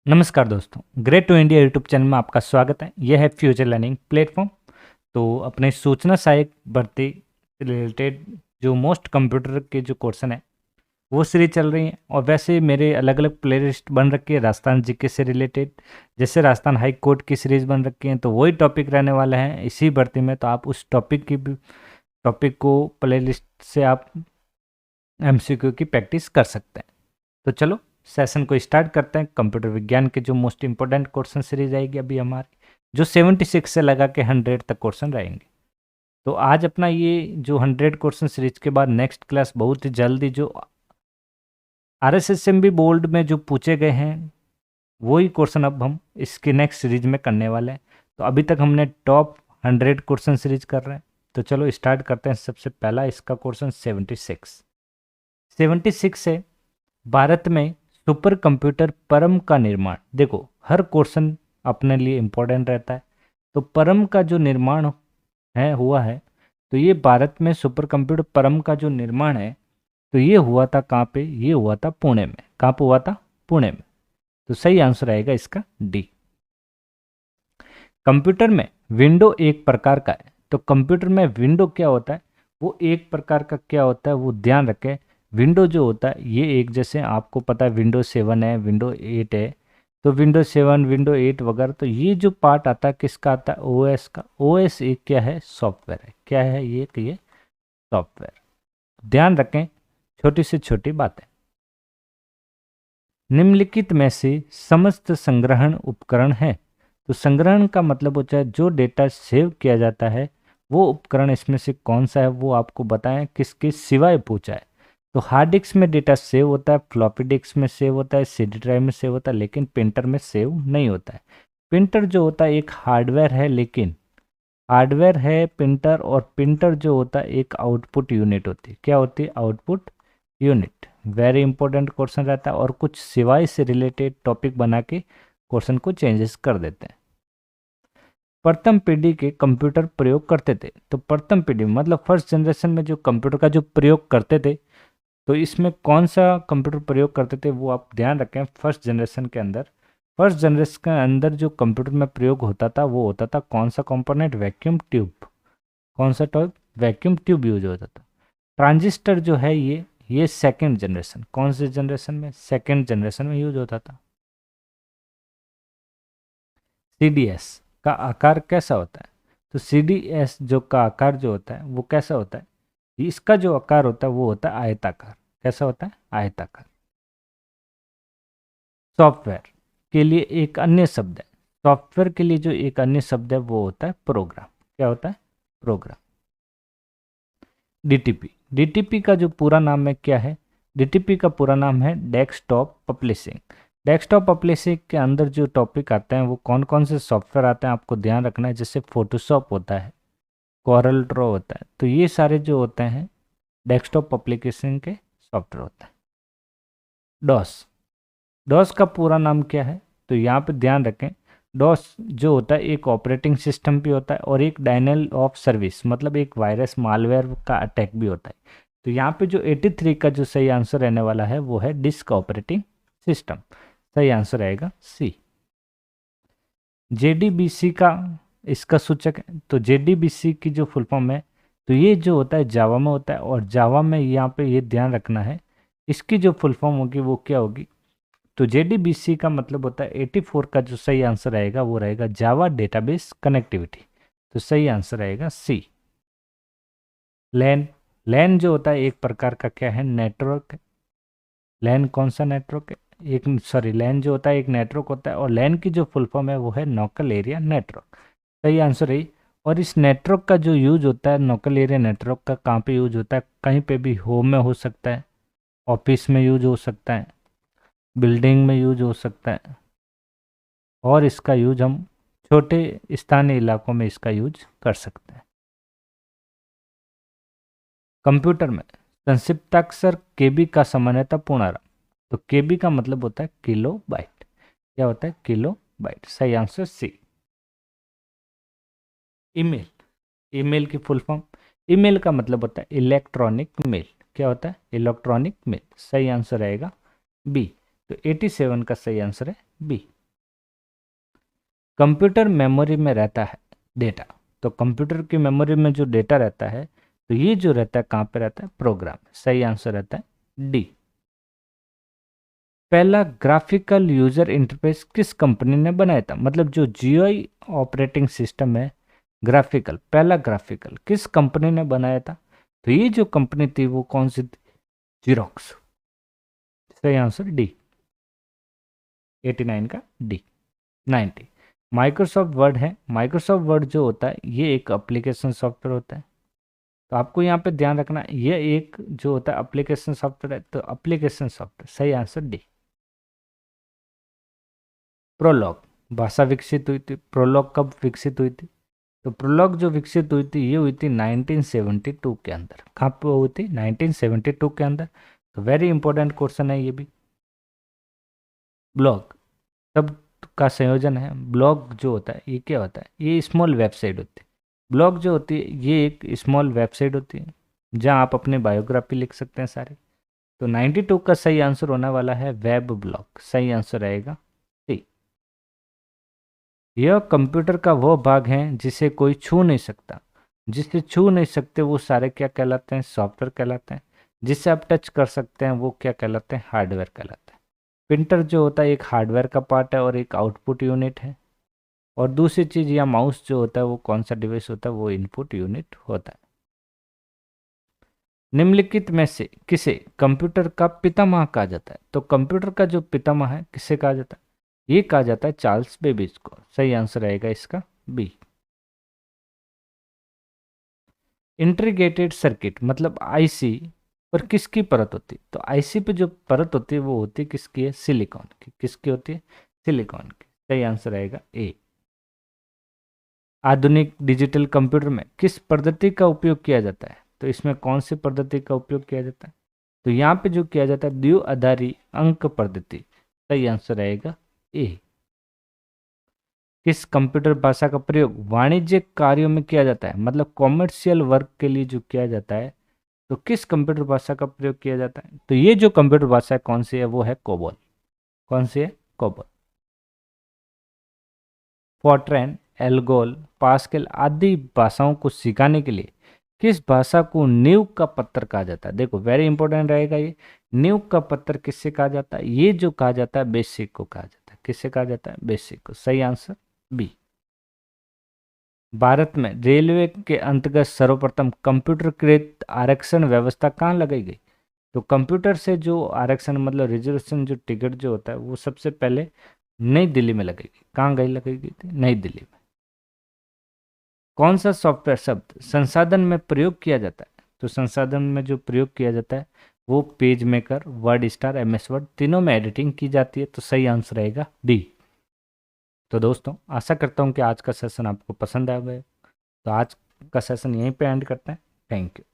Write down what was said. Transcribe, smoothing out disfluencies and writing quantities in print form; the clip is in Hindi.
नमस्कार दोस्तों, great to India YouTube channel में आपका स्वागत है। यह है फ्यूचर लर्निंग प्लेटफॉर्म। तो अपने सूचना सहायक भर्ती रिलेटेड जो मोस्ट कंप्यूटर के जो क्वेश्चन है वो सीरीज चल रही है। और वैसे मेरे अलग अलग प्ले लिस्ट बन रखी है राजस्थान जीके से रिलेटेड। जैसे राजस्थान हाई कोर्ट की सीरीज बन रखी है, तो वही टॉपिक रहने वाला है इसी भर्ती में। तो आप उस टॉपिक को प्ले लिस्ट से आप एमसीक्यू की प्रैक्टिस कर सकते हैं। तो चलो सेशन को स्टार्ट करते हैं। कंप्यूटर विज्ञान के जो मोस्ट इंपॉर्टेंट क्वेश्चन सीरीज आएगी अभी हमारी, जो 76 से लगा के 100 तक क्वेश्चन रहेंगे। तो आज अपना ये जो 100 क्वेश्चन सीरीज के बाद नेक्स्ट क्लास बहुत ही जल्दी जो RSSMB बोर्ड में जो पूछे गए हैं वही क्वेश्चन अब हम इसके नेक्स्ट सीरीज में करने वाले हैं। तो अभी तक हमने टॉप 100 क्वेश्चन सीरीज कर रहे हैं। तो चलो स्टार्ट करते हैं। सबसे पहला इसका क्वेश्चन 76 है, भारत में सुपर कंप्यूटर परम का निर्माण। देखो हर क्वेश्चन अपने लिए इम्पोर्टेंट रहता है। तो परम का जो निर्माण है हुआ है, तो ये भारत में सुपर कंप्यूटर परम का जो निर्माण है, तो ये हुआ था कहाँ पे? ये हुआ था पुणे में। कहाँ पे हुआ था? पुणे में। तो सही आंसर आएगा इसका डी। कंप्यूटर में विंडो एक प्रकार का है। तो कंप्यूटर में विंडो क्या होता है? वो एक प्रकार का क्या होता है वो ध्यान रखें। विंडो जो होता है ये एक, जैसे आपको पता है विंडो 7 है, विंडो 8 है। तो विंडो 7, विंडो 8 वगैरह, तो ये जो पार्ट आता है किसका आता है? ओएस का। ओएस एक क्या है? सॉफ्टवेयर है। क्या है ये? कि ये सॉफ्टवेयर। ध्यान रखें छोटी से छोटी बातें। निम्नलिखित में से समस्त संग्रहण उपकरण है। तो संग्रहण का मतलब होता है जो डेटा सेव किया जाता है, वो उपकरण इसमें से कौन सा है वो आपको बताएं। किसके सिवाय पूछा है? तो हार्ड डिस्क में डेटा सेव होता है, फ्लॉपी डिस्क में सेव होता है, सीडी ड्राइव में सेव होता है, लेकिन प्रिंटर में सेव नहीं होता है। प्रिंटर जो होता है एक हार्डवेयर है, लेकिन हार्डवेयर है प्रिंटर, और प्रिंटर जो होता है एक आउटपुट यूनिट होती है। क्या होती है? Output unit. Very important question रहता है, और कुछ सिवाय से रिलेटेड टॉपिक बना के क्वेश्चन को चेंजेस कर देते हैं। प्रथम पीढ़ी के कंप्यूटर प्रयोग करते थे। तो प्रथम पीढ़ी मतलब फर्स्ट जनरेशन में जो कंप्यूटर का जो प्रयोग करते थे, तो इसमें कौन सा कंप्यूटर प्रयोग करते थे वो आप ध्यान रखें। फर्स्ट जनरेशन के अंदर, फर्स्ट जनरेशन के अंदर जो कंप्यूटर में प्रयोग होता था वो होता था कौन सा कंपोनेंट? Vacuum tube. कौन सा टॉप? वैक्यूम ट्यूब यूज होता था। ट्रांजिस्टर जो है ये सेकंड जनरेशन, कौन से जनरेशन में? सेकंड जनरेशन में यूज होता था। सीडीएस का आकार कैसा होता है? तो सीडीएस जो का आकार जो होता है वो कैसा होता है? इसका जो आकार होता है वो होता है आयताकार। कैसा होता है? आयताकार। सॉफ्टवेयर के लिए एक अन्य शब्द है। सॉफ्टवेयर के लिए जो एक अन्य शब्द है वो होता है प्रोग्राम। क्या होता है? प्रोग्राम। डीटीपी। डीटीपी का जो पूरा नाम है क्या है? डीटीपी का पूरा नाम है डेस्कटॉप पब्लिशिंग। डेस्कटॉप पब्लिशिंग के अंदर जो टॉपिक आते हैं वो कौन कौन से सॉफ्टवेयर आते हैं आपको ध्यान रखना है। जैसे फोटोशॉप होता है, कोरल ड्रॉ होता है, तो ये सारे जो होते हैं डेस्कटॉप एप्लीकेशन के सॉफ्टवेयर होते हैं। डॉस। डॉस का पूरा नाम क्या है? तो यहाँ पे ध्यान रखें, डॉस जो होता है एक ऑपरेटिंग सिस्टम भी होता है और एक डायनल ऑफ सर्विस, मतलब एक वायरस मालवेयर का अटैक भी होता है। तो यहाँ पे जो 83 का जो सही आंसर रहने वाला है वो है डिस्क ऑपरेटिंग सिस्टम। सही आंसर रहेगा सी। जेडीबीसी का इसका सूचक है। तो जेडीबीसी की जो फुल फॉर्म है, तो ये जो होता है जावा में होता है, और जावा में यहाँ पे ये ध्यान रखना है इसकी जो फुल फॉर्म होगी वो क्या होगी। तो जेडीबीसी का मतलब होता है 84 का जो सही आंसर आएगा वो रहेगा जावा डेटाबेस कनेक्टिविटी। तो सही आंसर रहेगा सी। लैन। लैन जो होता है एक प्रकार का क्या है? नेटवर्क। लैन कौन सा नेटवर्क है? एक सॉरी, लैन जो होता है एक नेटवर्क होता है, और लैन की जो फुल फॉर्म है वो है लोकल एरिया नेटवर्क। सही आंसर है। और इस नेटवर्क का जो यूज होता है लोकल एरिया नेटवर्क का कहाँ पे यूज होता है? कहीं पे भी, होम में हो सकता है, ऑफिस में यूज हो सकता है, बिल्डिंग में यूज हो सकता है, और इसका यूज हम छोटे स्थानीय इलाकों में इसका यूज कर सकते हैं। कंप्यूटर में संक्षिप्ताक्षर केबी का सामान्यतः पूर्णांक। तो केबी का मतलब होता है किलो बाइट। क्या होता है? Kilobyte. सही आंसर सी। ईमेल। ईमेल की फुल फॉर्म, ईमेल का मतलब होता है इलेक्ट्रॉनिक मेल। क्या होता है? Electronic mail. सही आंसर रहेगा बी। तो 87 का सही आंसर है बी। कंप्यूटर मेमोरी में रहता है डेटा, तो कंप्यूटर की मेमोरी में जो डेटा रहता है, तो ये जो रहता है कहाँ पे रहता है, प्रोग्राम। सही आंसर रहता है डी। पहला ग्राफिकल यूजर इंटरफेस किस कंपनी ने बनाया था, मतलब जो जीयूआई ऑपरेटिंग सिस्टम है ग्राफिकल, पहला ग्राफिकल किस कंपनी ने बनाया था, तो ये जो कंपनी थी वो कौन सी थी, जीरोक्स। सही आंसर डी, 89 का डी। 90 माइक्रोसॉफ्ट वर्ड है। माइक्रोसॉफ्ट वर्ड जो होता है ये एक एप्लीकेशन सॉफ्टवेयर होता है, तो आपको यहाँ पे ध्यान रखना ये एक जो होता है एप्लीकेशन सॉफ्टवेयर है, तो एप्लीकेशन सॉफ्टवेयर। सही आंसर डी। प्रोलॉग भाषा विकसित हुई थी, प्रोलॉग कब विकसित हुई थी, तो प्रोलॉग जो विकसित हुई थी ये हुई थी 1972 के अंदर। कहाँ पे हुई थी, 1972 के अंदर। तो वेरी इंपॉर्टेंट क्वेश्चन है ये भी। ब्लॉग शब्द का संयोजन है। ब्लॉग जो होता है ये क्या होता है, ये स्मॉल वेबसाइट होती है। ब्लॉग जो होती है ये एक स्मॉल वेबसाइट होती है जहाँ आप अपने बायोग्राफी लिख सकते हैं सारे। तो 92 का सही आंसर होने वाला है वेब ब्लॉग। सही आंसर रहेगा सी। यह कंप्यूटर का वो भाग है जिसे कोई छू नहीं सकता। जिसे छू नहीं सकते वो सारे क्या कहलाते हैं, सॉफ्टवेयर कहलाते हैं। जिससे आप टच कर सकते हैं वो क्या कहलाते हैं, हार्डवेयर कहलाते हैं। प्रिंटर जो होता है एक हार्डवेयर का पार्ट है और एक आउटपुट यूनिट है। और दूसरी चीज या माउस जो होता है वो कौन सा डिवाइस होता है, वो इनपुट यूनिट होता है। निम्नलिखित में से किसे कंप्यूटर का पितामह कहा जाता है, तो कंप्यूटर का जो पितामह है किसे कहा जाता है, ये कहा जाता है चार्ल्स बेबेज को। सही आंसर रहेगा इसका बी। इंटीग्रेटेड सर्किट मतलब आईसी पर किसकी परत होती है, तो आईसी पे जो परत होती है वो होती है किसकी है, सिलिकॉन की। किसकी होती है, सिलिकॉन की। सही आंसर रहेगा ए। आधुनिक डिजिटल कंप्यूटर में किस पद्धति का उपयोग किया जाता है, तो इसमें कौन सी पद्धति का उपयोग किया जाता है, तो यहाँ पे जो किया जाता है द्विआधारी अंक पद्धति। सही आंसर रहेगा ए। किस कंप्यूटर भाषा का प्रयोग वाणिज्यिक कार्यों में किया जाता है, मतलब कॉमर्शियल वर्क के लिए जो किया जाता है, तो किस कंप्यूटर भाषा का प्रयोग किया जाता है, तो ये जो कंप्यूटर भाषा है कौन सी है, वो है कोबोल। कौन सी है, कोबोल। फॉर्ट्रैन, एल्गोल, पास्कल आदि भाषाओं को सिखाने के लिए किस भाषा को नींव का पत्थर कहा जाता है। देखो वेरी इंपॉर्टेंट रहेगा ये। नींव का पत्थर किससे कहा जाता है, ये जो कहा जाता है बेसिक को कहा जाता है। किससे कहा जाता है, बेसिक को। सही आंसर बी। भारत में रेलवे के अंतर्गत सर्वप्रथम कंप्यूटरकृत आरक्षण व्यवस्था कहाँ लगाई गई, तो कंप्यूटर से जो आरक्षण मतलब रिजर्वेशन जो टिकट जो होता है वो सबसे पहले नई दिल्ली में लगाई गई। कहाँ गई, लगाई गई थी नई दिल्ली में। कौन सा सॉफ्टवेयर शब्द संसाधन में प्रयोग किया जाता है, तो संसाधन में जो प्रयोग किया जाता है वो page maker, word star, MS word, तीनों में एडिटिंग की जाती है। तो सही आंसर रहेगा डी। तो दोस्तों आशा करता हूँ कि आज का सेशन आपको पसंद आया होगा। तो आज का सेशन यहीं पे एंड करते हैं। Thank you.